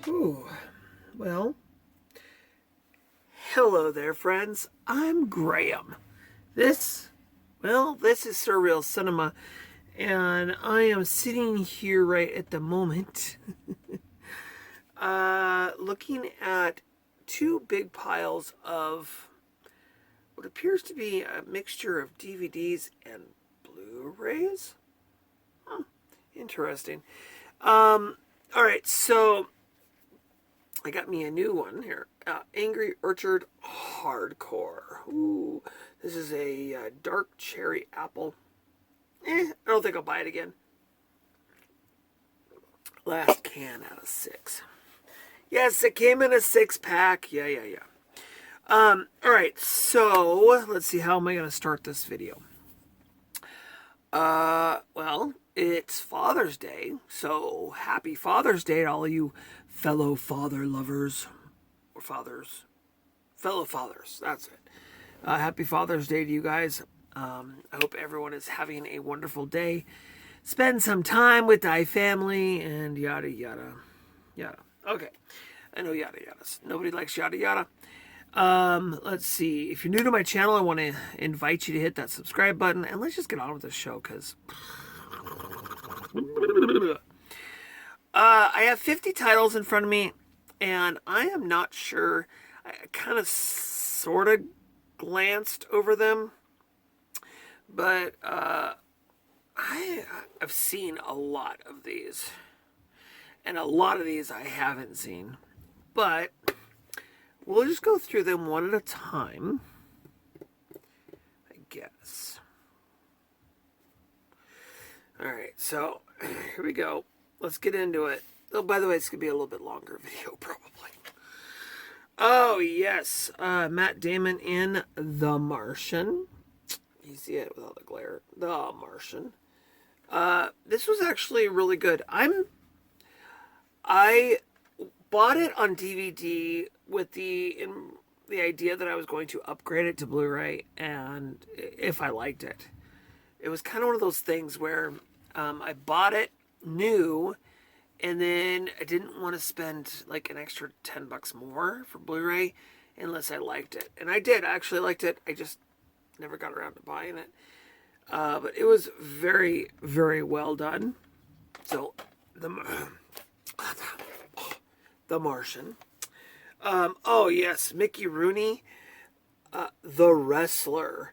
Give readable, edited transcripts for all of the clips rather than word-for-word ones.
Ooh, well, hello there, friends. I'm Graham. This is Surreal Cinema, and I am sitting here right at the moment, looking at two big piles of what appears to be a mixture of DVDs and Blu-rays. Interesting. All right, so I got me a new one here. Angry Orchard Hardcore. Ooh, this is a dark cherry apple. I don't think I'll buy it again. Last can out of 6. Yes, it came in a 6-pack. Yeah. All right, so let's see. How am I going to start this video? Well, it's Father's Day, so happy Father's Day to all you fellow father lovers. Or fellow fathers, that's it. Happy Father's Day to you guys. I hope everyone is having a wonderful day. Spend some time with thy family and yada yada yada. Okay, I know yada yadas. Nobody likes yada yada. Let's see. If you're new to my channel, I want to invite you to hit that subscribe button, and let's just get on with this show, because I have 50 titles in front of me, and I am not sure. I kind of sort of glanced over them, but I've seen a lot of these, and a lot of these I haven't seen, but we'll just go through them one at a time, I guess. All right, so here we go. Let's get into it. Oh, by the way, it's going to be a little bit longer video, probably. Oh, yes. Matt Damon in The Martian. You see it without the glare. The Martian. This was actually really good. I bought it on DVD with the idea that I was going to upgrade it to Blu-ray, and if I liked it. It was kind of one of those things where I bought it new, and then I didn't want to spend like an extra $10 more for Blu-ray unless I liked it. And I did. I actually liked it. I just never got around to buying it. But it was very, very well done. So, The Martian. Oh, yes. Mickey Rooney, The Wrestler.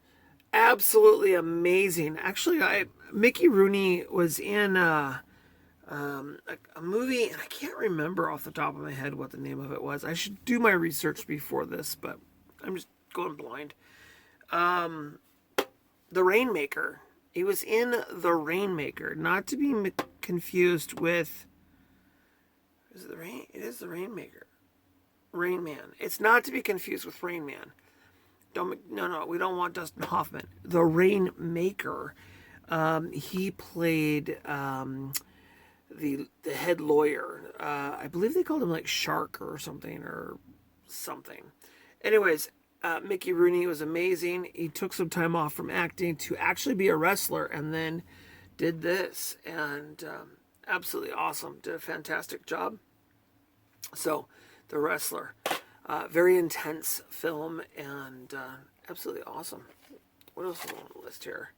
Absolutely amazing. Actually, Mickey Rooney was in a movie, and I can't remember off the top of my head what the name of it was. I should do my research before this, but I'm just going blind. The Rainmaker. He was in The Rainmaker, not to be confused with. Is it the Rain? It is The Rainmaker. Rain Man. It's not to be confused with Rain Man. No, we don't want Dustin Hoffman. The Rainmaker. He played the head lawyer. I believe they called him like Shark or something. Anyways, Mickey Rooney was amazing. He took some time off from acting to actually be a wrestler, and then did this, and absolutely awesome. Did a fantastic job. So, The Wrestler. Very intense film, and absolutely awesome. What else is on the list here?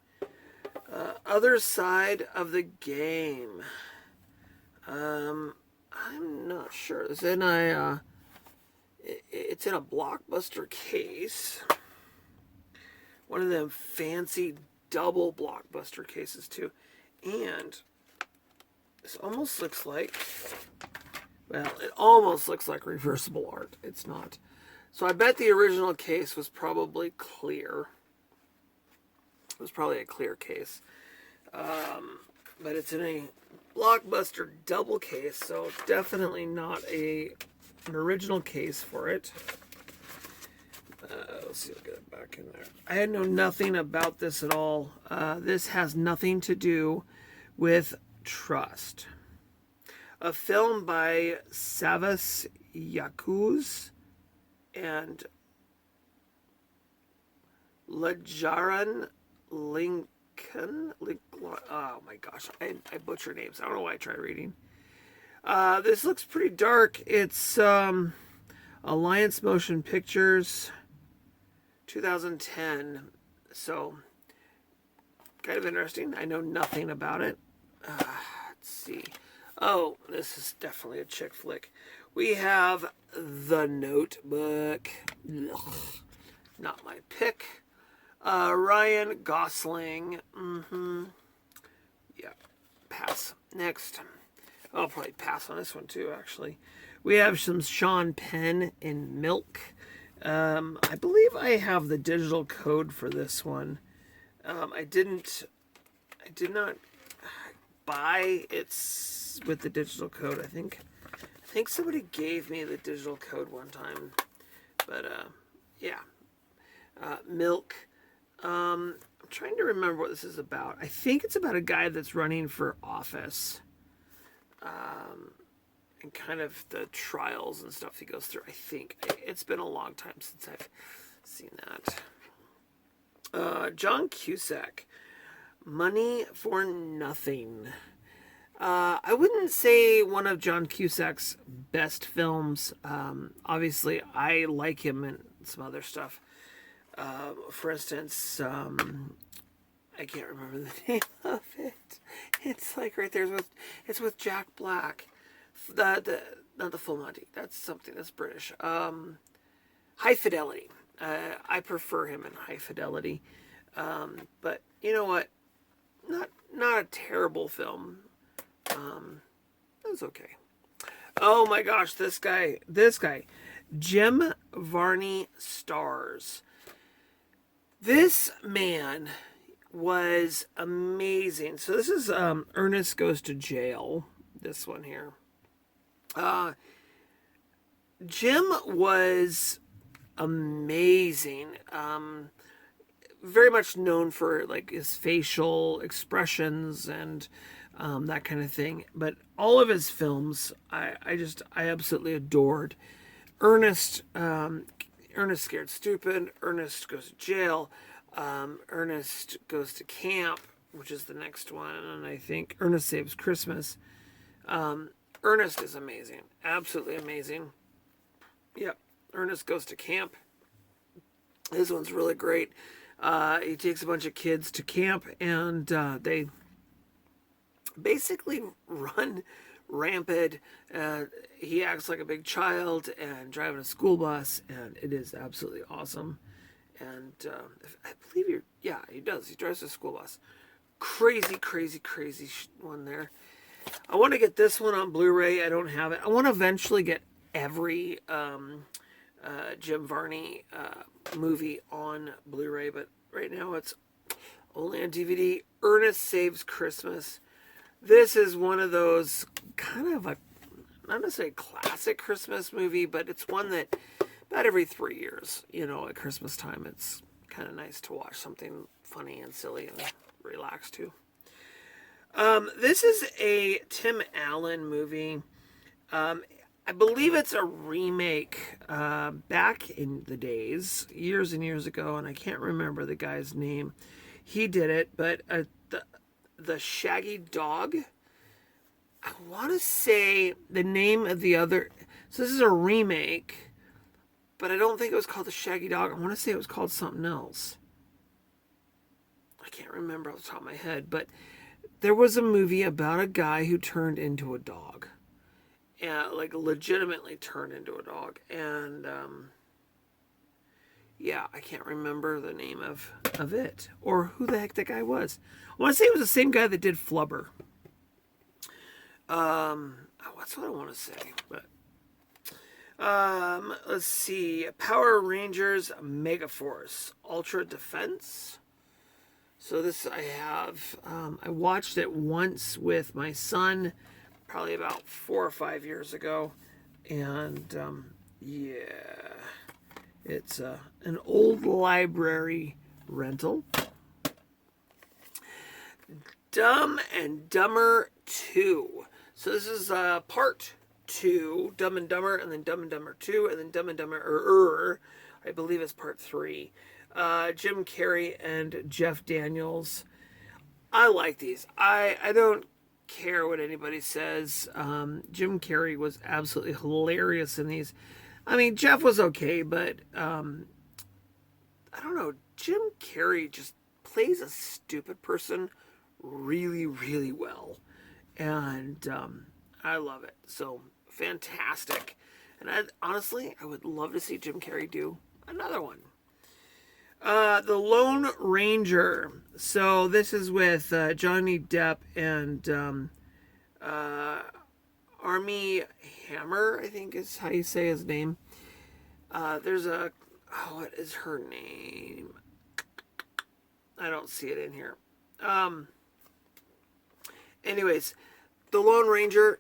Other Side of the Game. I'm not sure. It's in a Blockbuster case. One of them fancy double Blockbuster cases too. And this almost looks like, well, it almost looks like reversible art. It's not. So I bet the original case was probably clear. It was probably a clear case. But it's in a Blockbuster double case, so definitely not an original case for it. Let's see, I'll get it back in there. I know nothing about this at all. This has nothing to do with Trust. A film by Savas Yakuz and Lajaran Lincoln. Oh my gosh, I butcher names. I don't know why I try reading. This looks pretty dark. It's Alliance Motion Pictures, 2010. So, kind of interesting. I know nothing about it. Let's see. Oh, this is definitely a chick flick. We have The Notebook. Ugh, not my pick. Ryan Gosling. Yeah, pass. Next. I'll probably pass on this one too, actually. We have some Sean Penn in Milk. I believe I have the digital code for this one. I did not buy it with the digital code. I think somebody gave me the digital code one time. But, yeah. Milk. I'm trying to remember what this is about. I think it's about a guy that's running for office. And kind of the trials and stuff he goes through. I think it's been a long time since I've seen that. John Cusack, Money for Nothing. I wouldn't say one of John Cusack's best films. Obviously, I like him in some other stuff. For instance, I can't remember the name of it. It's like right there. It's with Jack Black. Not the Full Monty. That's something that's British. High Fidelity. I prefer him in High Fidelity. But you know what? Not a terrible film. That's okay. Oh my gosh, this guy. Jim Varney stars. This man was amazing. So this is Ernest Goes to Jail. This one here. Jim was amazing. Very much known for like his facial expressions and that kind of thing. But all of his films, I absolutely adored. Ernest Scared Stupid, Ernest Goes to Jail, Ernest Goes to Camp, which is the next one, and I think Ernest Saves Christmas. Ernest is amazing. Absolutely amazing. Yep. Ernest Goes to Camp. This one's really great. He takes a bunch of kids to camp and they basically run rampant. He acts like a big child and driving a school bus, and it is absolutely awesome. And I believe he does. He drives a school bus. Crazy one there. I want to get this one on Blu-ray. I don't have it. I want to eventually get every Jim Varney movie on Blu-ray, but right now it's only on DVD. Ernest Saves Christmas. This is one of those kind of not necessarily a classic Christmas movie, but it's one that about every 3 years, at Christmas time, it's kind of nice to watch something funny and silly and relax too. This is a Tim Allen movie. I believe it's a remake back in the days, years and years ago, and I can't remember the guy's name. He did it, but the Shaggy Dog. I want to say the name of the other. So this is a remake, but I don't think it was called the Shaggy Dog. I want to say it was called something else. I can't remember off the top of my head, but there was a movie about a guy who turned into a dog. Yeah, like legitimately turned into a dog. And yeah, I can't remember the name of it or who the heck that guy was. I want to say it was the same guy that did Flubber. That's what I want to say. But let's see. Power Rangers Megaforce Ultra Defense. So this I have. I watched it once with my son, probably about 4 or 5 years ago, and yeah, it's an old library rental. Dumb and Dumber 2. So this is part 2, Dumb and Dumber, and then Dumb and Dumber 2, and then Dumb and Dumber, I believe it's part 3. Jim Carrey and Jeff Daniels. I like these. I don't care what anybody says. Jim Carrey was absolutely hilarious in these. I mean, Jeff was okay, but I don't know. Jim Carrey just plays a stupid person really, really well. And I love it. So fantastic. And honestly, I would love to see Jim Carrey do another one. The Lone Ranger. So this is with Johnny Depp and Armie Hammer, I think is how you say his name. There's a... Oh, what is her name? I don't see it in here. Anyways, The Lone Ranger,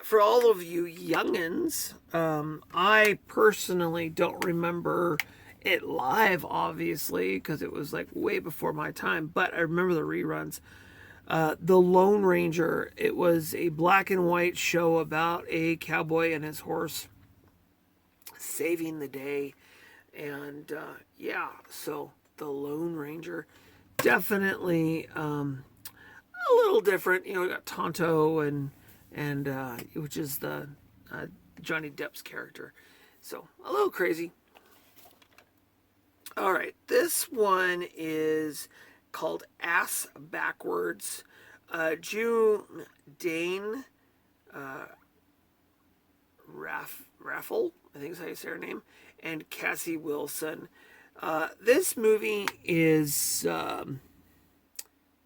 for all of you youngins, I personally don't remember it live, obviously, because it was like way before my time, but I remember the reruns. The Lone Ranger, it was a black and white show about a cowboy and his horse saving the day. And yeah, so The Lone Ranger, definitely a little different. You know, we got Tonto and which is the Johnny Depp's character. So a little crazy. All right, this one is called Ass Backwards. June Dane Raffle, I think is how you say her name, and Cassie Wilson. This movie is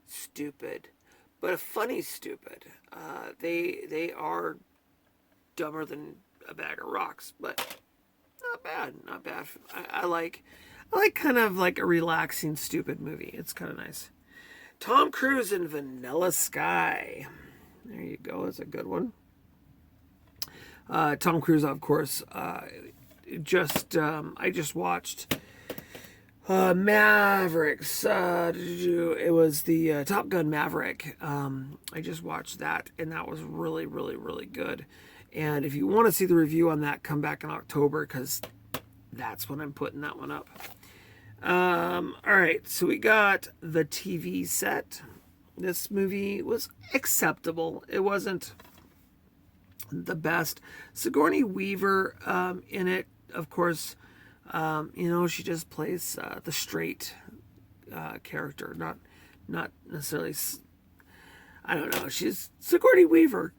stupid, but a funny stupid. They are dumber than a bag of rocks, but not bad, not bad. I like kind of like a relaxing stupid movie. It's kind of nice. Tom Cruise in Vanilla Sky. There you go. It's a good one. Tom Cruise, of course. I just watched Mavericks. It was the Top Gun Maverick. I just watched that, and that was really, really, really good. And if you want to see the review on that, come back in October, because that's when I'm putting that one up. All right, so we got the TV set. This movie was acceptable. It wasn't the best. Sigourney Weaver in it, of course. You know, she just plays the straight character, not necessarily. I don't know. She's Sigourney Weaver.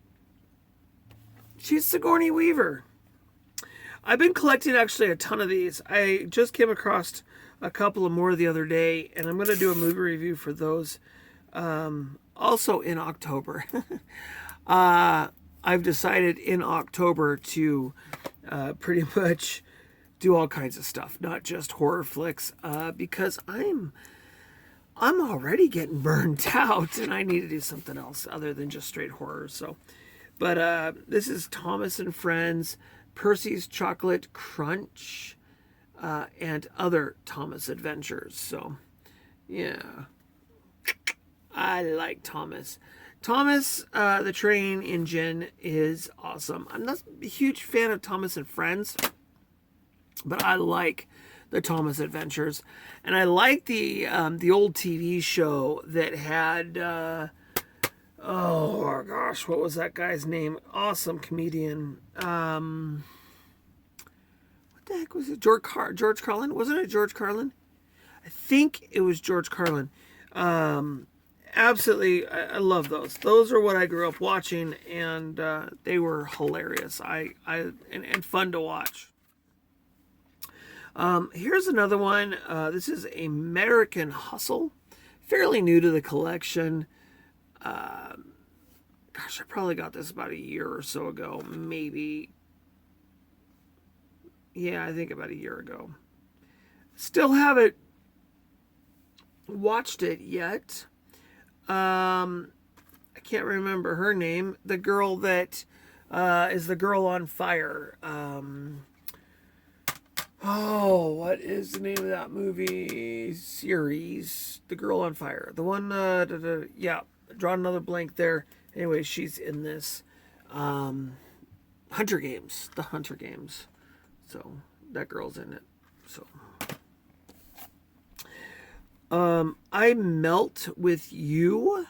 She's Sigourney Weaver. I've been collecting actually a ton of these. I just came across a couple of more the other day, and I'm going to do a movie review for those also in October. I've decided in October to pretty much do all kinds of stuff, not just horror flicks, because I'm already getting burned out, and I need to do something else other than just straight horror. So, but this is Thomas and Friends, Percy's Chocolate Crunch, and other Thomas adventures. So, yeah, I like Thomas. Thomas, the train engine is awesome. I'm not a huge fan of Thomas and Friends, but I like the Thomas Adventures, and I like the old TV show that had oh gosh, what was that guy's name? Awesome comedian. What the heck was it? George Carlin? Wasn't it George Carlin? I think it was George Carlin. Absolutely, I love those. Those are what I grew up watching, and they were hilarious. And fun to watch. Here's another one. This is American Hustle. Fairly new to the collection. Gosh, I probably got this about a year or so ago. Maybe. Yeah, I think about a year ago. Still haven't watched it yet. I can't remember her name. The girl that is the girl on fire. Oh, what is the name of that movie series? The Girl on Fire. The one, yeah, draw another blank there. Anyway, she's in this. Hunter Games. The Hunter Games. So, that girl's in it. So, I Melt With You.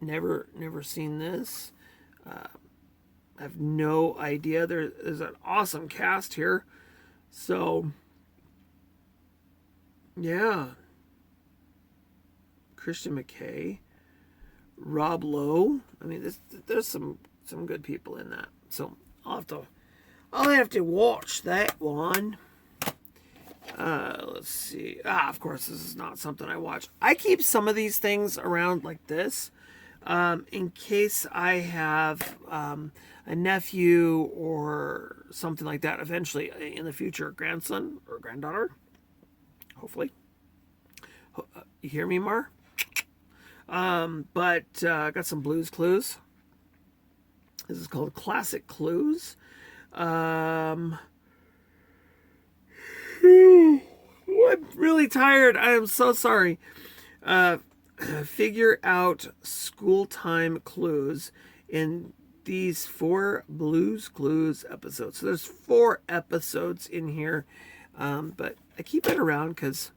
Never seen this. I have no idea. There's an awesome cast here. So, yeah. Christian McKay, Rob Lowe. I mean, there's some good people in that. So I'll have to watch that one. Let's see. Of course, this is not something I watch. I keep some of these things around like this, in case I have a nephew or something like that eventually in the future, grandson or granddaughter. Hopefully. You hear me, Mar? But I got some Blues Clues. This is called Classic Clues. I'm really tired. I am so sorry. Figure out school time clues in these 4 Blues Clues episodes. So there's 4 episodes in here. But I keep it around because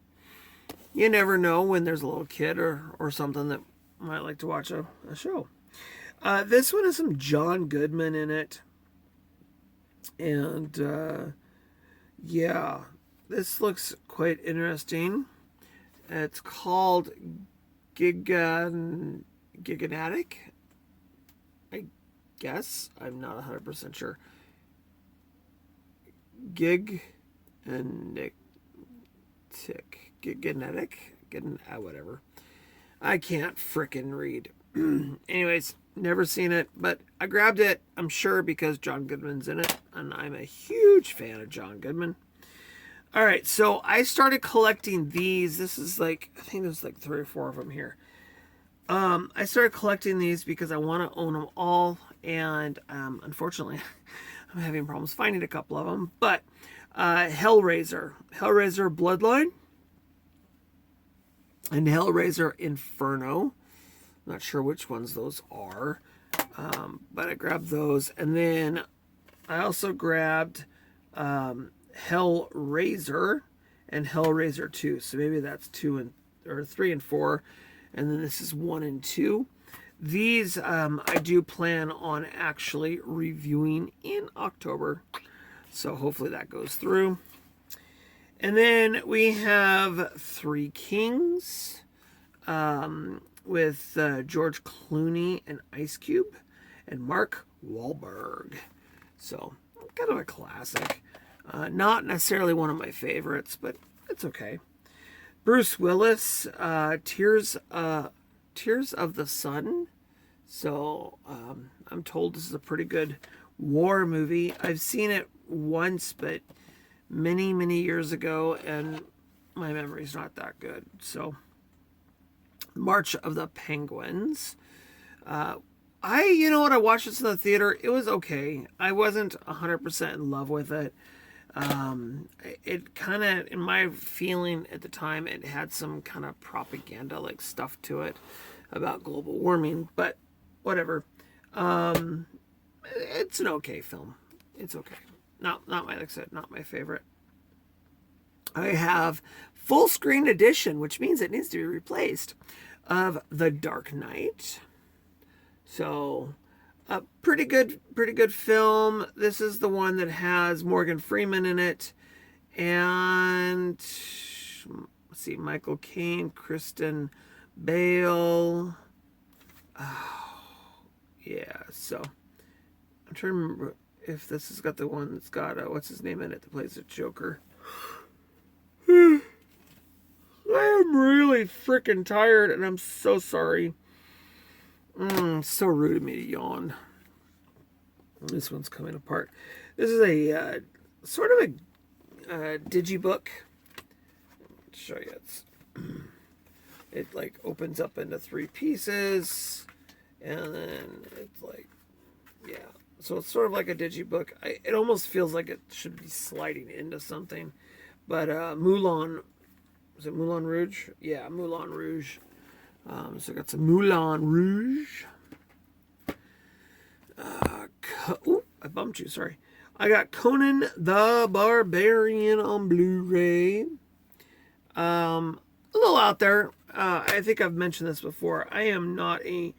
you never know when there's a little kid or something that might like to watch a show. This one has some John Goodman in it. And, yeah, this looks quite interesting. It's called Giganatic, I guess. I'm not 100% sure. Giganatic. Whatever. I can't frickin' read. Anyways, never seen it, but I grabbed it, I'm sure, because John Goodman's in it, and I'm a huge fan of John Goodman. All right, so I started collecting these. This is like, I think there's like 3 or 4 of them here. I started collecting these because I want to own them all, and unfortunately, I'm having problems finding a couple of them. But Hellraiser Bloodline, and Hellraiser Inferno. I'm not sure which ones those are, but I grabbed those, and then I also grabbed Hellraiser and Hellraiser 2. So maybe that's 3 and 4, and then this is 1 and 2. These I do plan on actually reviewing in October, so hopefully that goes through. And then we have 3 Kings with George Clooney and Ice Cube and Mark Wahlberg. So kind of a classic. Not necessarily one of my favorites, but it's okay. Bruce Willis, Tears of the Sun. So I'm told this is a pretty good war movie. I've seen it once, but many years ago, and my memory's not that good. So March of the Penguins. I watched this in the theater. It was okay. I wasn't 100% in love with it. It kind of, in my feeling at the time, it had some kind of propaganda like stuff to it about global warming, but whatever. It's an okay film. It's okay. Not like I said, not my favorite. I have full screen edition, which means it needs to be replaced, of The Dark Knight. So a pretty good film. This is the one that has Morgan Freeman in it, and let's see, Michael Caine, Kristen Bale. Oh, yeah. So I'm trying to remember if this has got the one that's got what's his name in it that plays the Joker. I am really freaking tired, and I'm so sorry. So rude of me to yawn. This one's coming apart. This is a sort of a digibook. I'll show you. It like opens up into 3 pieces, and then it's like, yeah. So it's sort of like a digibook. It almost feels like it should be sliding into something. But Mulan, is it Moulin Rouge? Yeah, Moulin Rouge. So I got some Moulin Rouge. I bumped you, sorry. I got Conan the Barbarian on Blu-ray. A little out there. I think I've mentioned this before. I am not a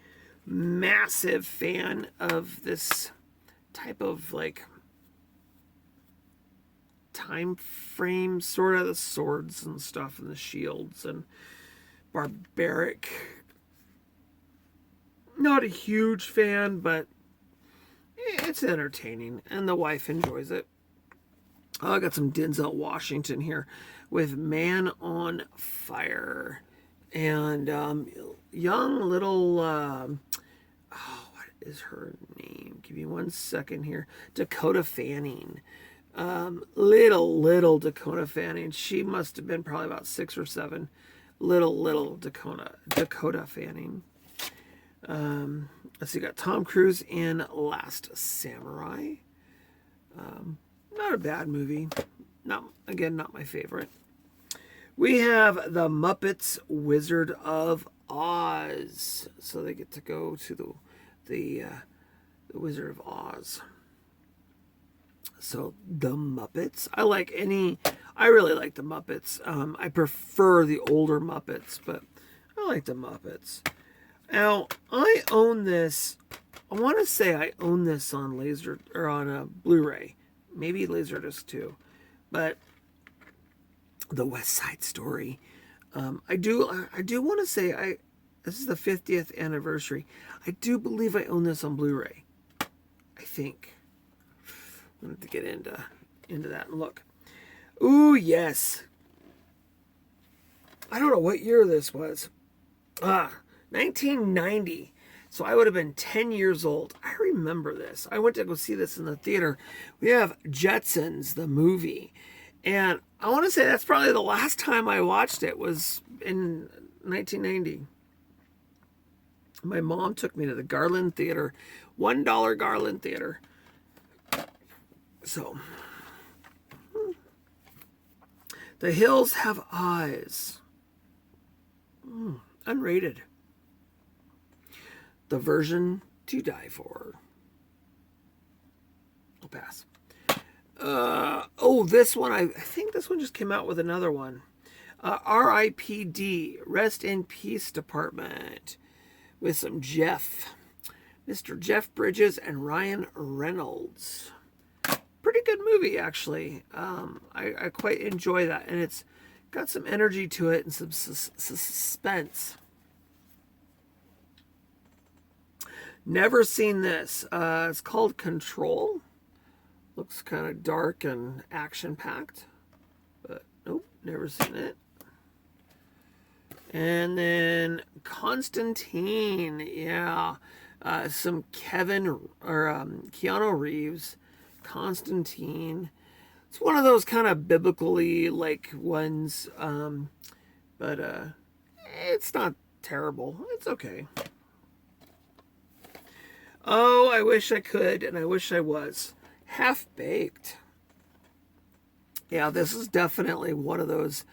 massive fan of this type of like time frame, sort of the swords and stuff and the shields and barbaric. Not a huge fan, but it's entertaining and the wife enjoys it. Oh, I got some Denzel Washington here with Man on Fire. And young little, what is her name? Give me 1 second here. Dakota Fanning. Little Dakota Fanning. She must have been probably about 6 or 7. Little Dakota Fanning. Let's see, got Tom Cruise in Last Samurai. Not a bad movie. Not my favorite. We have the Muppets Wizard of Oz. So they get to go to the Wizard of Oz. So the Muppets. I really like the Muppets. I prefer the older Muppets, but I like the Muppets. Now, I own this. I want to say I own this on a Blu-ray. Maybe Laserdisc too. But the West Side Story. I do want to say this is the 50th anniversary. I do believe I own this on Blu-ray. I think. I'm going to have to get into that and look. Ooh, yes. I don't know what year this was. 1990. So I would have been 10 years old. I remember this. I went to go see this in the theater. We have Jetsons, the movie. And I want to say that's probably the last time I watched it was in 1990. My mom took me to the Garland Theater. $1 Garland Theater. So, The Hills Have Eyes. Unrated. The Version to Die For. I'll pass. This one, I think this one just came out with another one. R.I.P.D. Rest in Peace Department. With some Mr. Jeff Bridges and Ryan Reynolds. Pretty good movie, actually. I quite enjoy that. And it's got some energy to it and some suspense. Never seen this. It's called Control. Looks kind of dark and action-packed. But nope, never seen it. And then Constantine. Yeah. Some Keanu Reeves. Constantine. It's one of those kind of biblically like ones. But it's not terrible. It's okay. Oh, I wish I could, and I wish I was. Half-Baked. Yeah, this is definitely one of those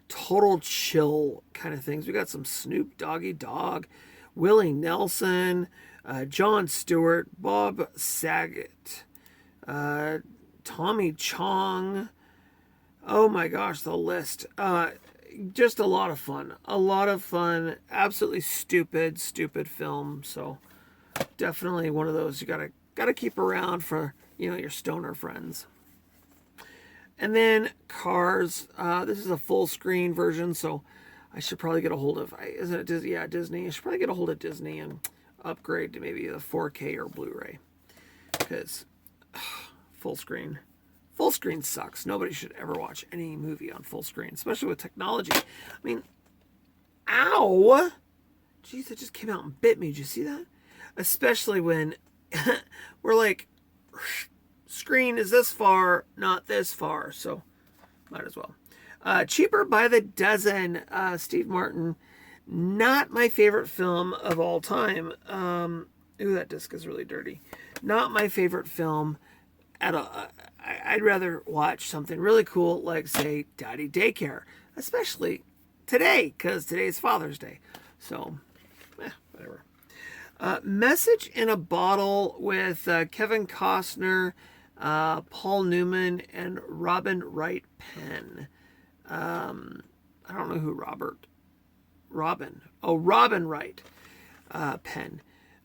total chill kind of things. We got some Snoop Doggy Dogg, Willie Nelson, Jon Stewart, Bob Saget, Tommy Chong. Oh my gosh, the list. Just a lot of fun. A lot of fun. Absolutely stupid film. So definitely one of those you gotta keep around for, your stoner friends. And then Cars. This is a full screen version, so I should probably get a hold of. Isn't it Disney? Yeah, Disney. I should probably get a hold of Disney and upgrade to maybe the 4K or Blu-ray, because full screen sucks. Nobody should ever watch any movie on full screen, especially with technology. I mean, ow! Jeez, it just came out and bit me. Did you see that? Especially when we're like, screen is this far, not this far, so might as well. Cheaper by the Dozen, Steve Martin. Not my favorite film of all time. Ooh, that disc is really dirty. Not my favorite film at all. I'd rather watch something really cool like, say, Daddy Daycare, especially today, because today's Father's Day. So, whatever. Message in a Bottle with Kevin Costner, Paul Newman, and Robin Wright Penn. I don't know who Robin Wright Penn.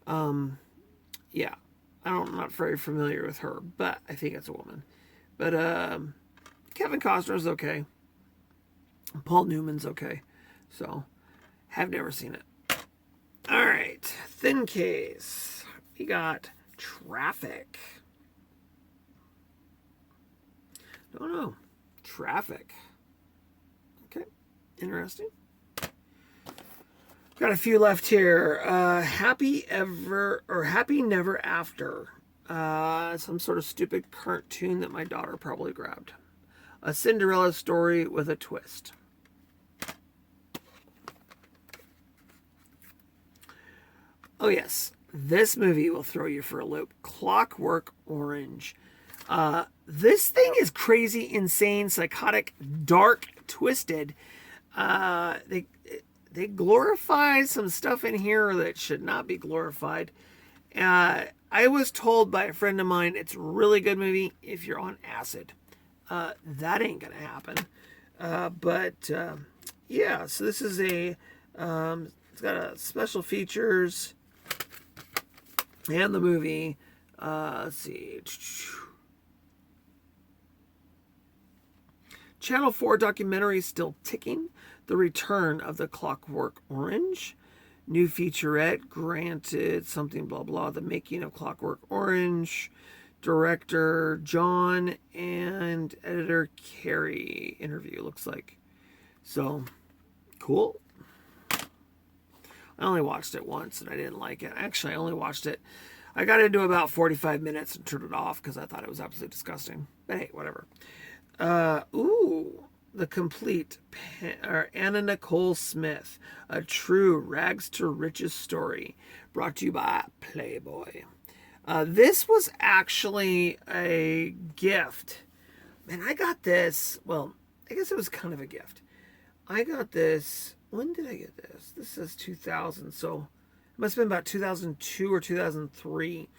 Yeah, I'm not very familiar with her, but I think it's a woman. But Kevin Costner's okay. Paul Newman's okay. So, have never seen it. All right, thin case. We got Traffic. No, Traffic. Okay, interesting. Got a few left here. Happy Never After. Some sort of stupid cartoon that my daughter probably grabbed. A Cinderella story with a twist. Oh yes, this movie will throw you for a loop. Clockwork Orange. This thing is crazy, insane, psychotic, dark, twisted. They glorify some stuff in here that should not be glorified. I was told by a friend of mine it's a really good movie if you're on acid. That ain't gonna happen. Yeah, so this is it's got a special features and the movie. Let's see. Channel 4 documentary still ticking. The Return of the Clockwork Orange. New featurette granted something blah blah. The Making of Clockwork Orange. Director John and editor Carrie interview, looks like. So, cool. I only watched it once and I didn't like it. Actually, I only watched it. I got into about 45 minutes and turned it off because I thought it was absolutely disgusting. But hey, whatever. The Complete, Anna Nicole Smith, a true rags to riches story, brought to you by Playboy. This was actually a gift. Man, I got this. Well, I guess it was kind of a gift. I got this. When did I get this? This says 2000, so it must have been about 2002 or 2003.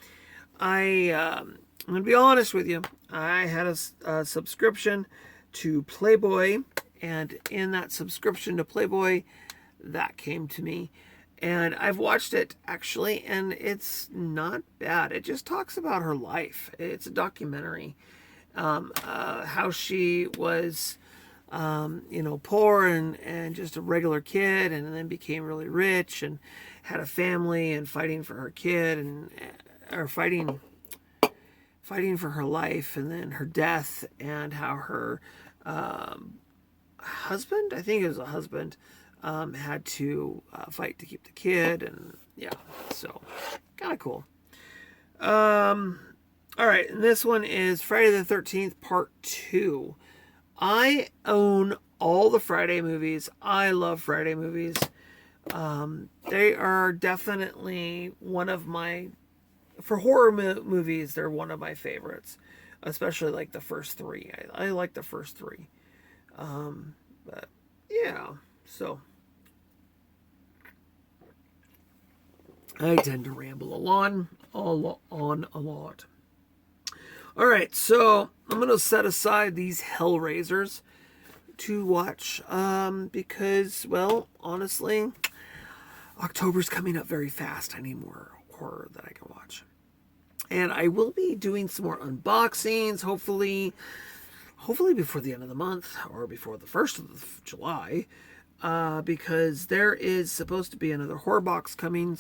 I'm going to be honest with you. I had a subscription to Playboy, and in that subscription to Playboy, that came to me. And I've watched it, actually, and it's not bad. It just talks about her life. It's a documentary. How she was, poor and just a regular kid, and then became really rich and had a family and fighting for her kid or fighting for her life, and then her death, and how her husband, I think it was a husband, had to fight to keep the kid, and yeah, so kind of cool. All right, and this one is Friday the 13th Part 2. I own all the Friday movies. I love Friday movies. They are definitely one of my, for horror movies, they're one of my favorites, especially like the first three. I like the first three. But yeah, so I tend to ramble on a lot. All right, so I'm going to set aside these Hellraisers to watch because, well, honestly, October's coming up very fast. I need more horror that I can watch. And I will be doing some more unboxings, hopefully before the end of the month or before the 1st of July, because there is supposed to be another horror box coming,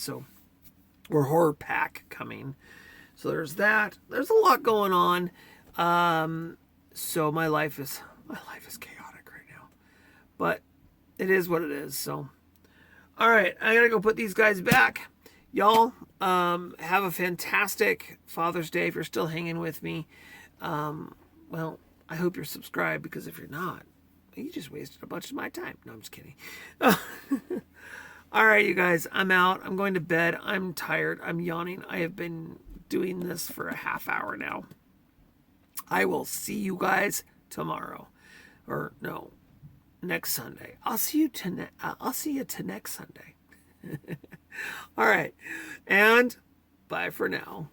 or horror pack coming. So there's that. There's a lot going on. So my life is chaotic right now, but it is what it is. So, all right, I gotta go put these guys back. Y'all, have a fantastic Father's Day if you're still hanging with me. Well, I hope you're subscribed, because if you're not, you just wasted a bunch of my time. No, I'm just kidding. All right, you guys, I'm out. I'm going to bed. I'm tired. I'm yawning. I have been doing this for a half hour now. I will see you guys tomorrow. Or no, next Sunday. I'll see you to next Sunday. All right. And bye for now.